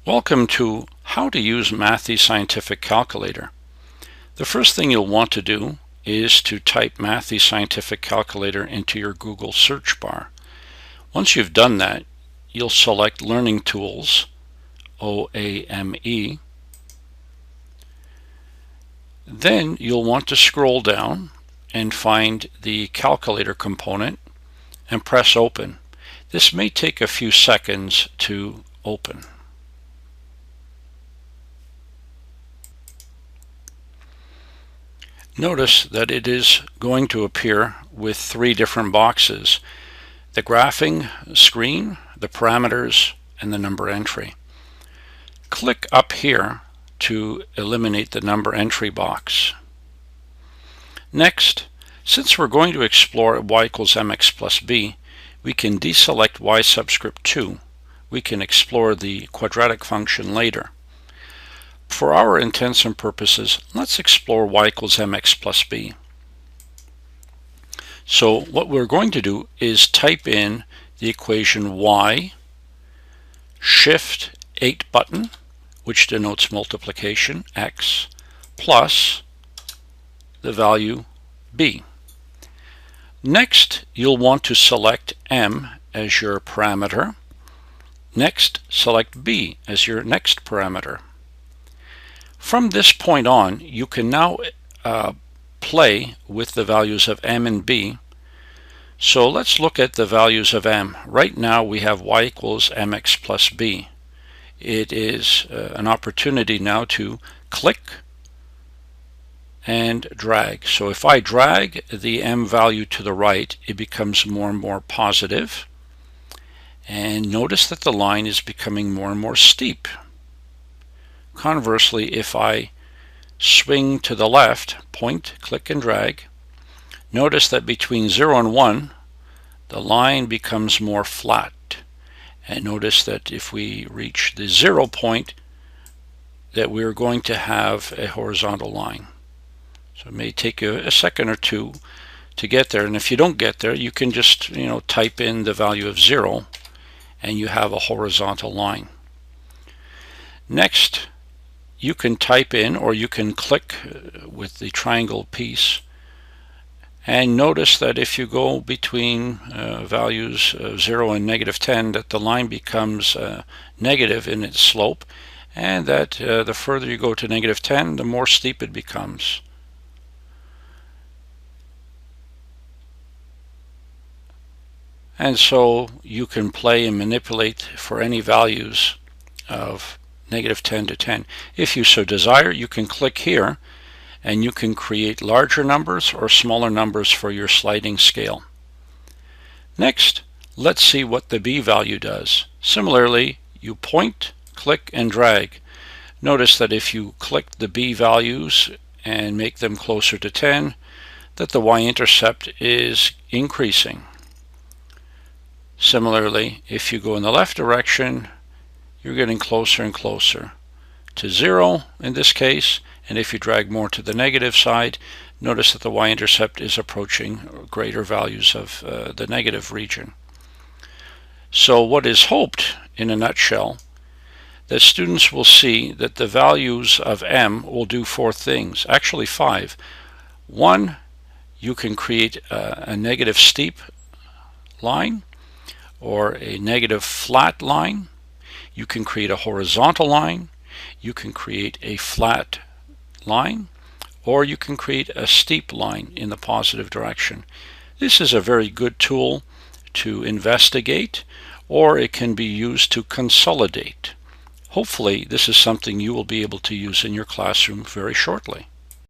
Welcome to How to Use Mathies Scientific Calculator. The first thing you'll want to do is to type Mathies Scientific Calculator into your Google search bar. Once you've done that, you'll select Learning Tools, OAME. Then you'll want to scroll down and find the calculator component and press Open. This may take a few seconds to open. Notice that it is going to appear with three different boxes: the graphing screen, the parameters, and the number entry. Click up here to eliminate the number entry box. Next, since we're going to explore y equals mx plus b, we can deselect y subscript 2. We can explore the quadratic function later. For our intents and purposes, let's explore y equals mx plus b. So what we're going to do is type in the equation y, shift 8 button, which denotes multiplication, x, plus the value b. Next, you'll want to select m as your parameter. Next, select b as your next parameter. From this point on, you can now play with the values of m and b. So let's look at the values of m. Right now we have y equals mx plus b. It is an opportunity now to click and drag. So if I drag the m value to the right, it becomes more and more positive. And notice that the line is becoming more and more steep. Conversely, if I swing to the left, point, click, and drag, notice that between 0 and 1, the line becomes more flat. And notice that if we reach the 0 point, that we're going to have a horizontal line. So it may take you a second or two to get there. And if you don't get there, you can just type in the value of 0, and you have a horizontal line. Next, you can type in, or you can click with the triangle piece, and notice that if you go between values of 0 and -10, that the line becomes negative in its slope, and that the further you go to -10, the more steep it becomes. And so you can play and manipulate for any values of -10 to 10. If you so desire, you can click here and you can create larger numbers or smaller numbers for your sliding scale. Next, let's see what the b value does. Similarly, you point, click, and drag. Notice that if you click the b values and make them closer to 10, that the y-intercept is increasing. Similarly, if you go in the left direction, you're getting closer and closer to 0 in this case, and if you drag more to the negative side, notice that the y-intercept is approaching greater values of the negative region. So what is hoped, in a nutshell, that students will see that the values of m will do 4 things, actually 5. 1, you can create a negative steep line or a negative flat line. You can create a horizontal line, you can create a flat line, or you can create a steep line in the positive direction. This is a very good tool to investigate, or it can be used to consolidate. Hopefully, this is something you will be able to use in your classroom very shortly.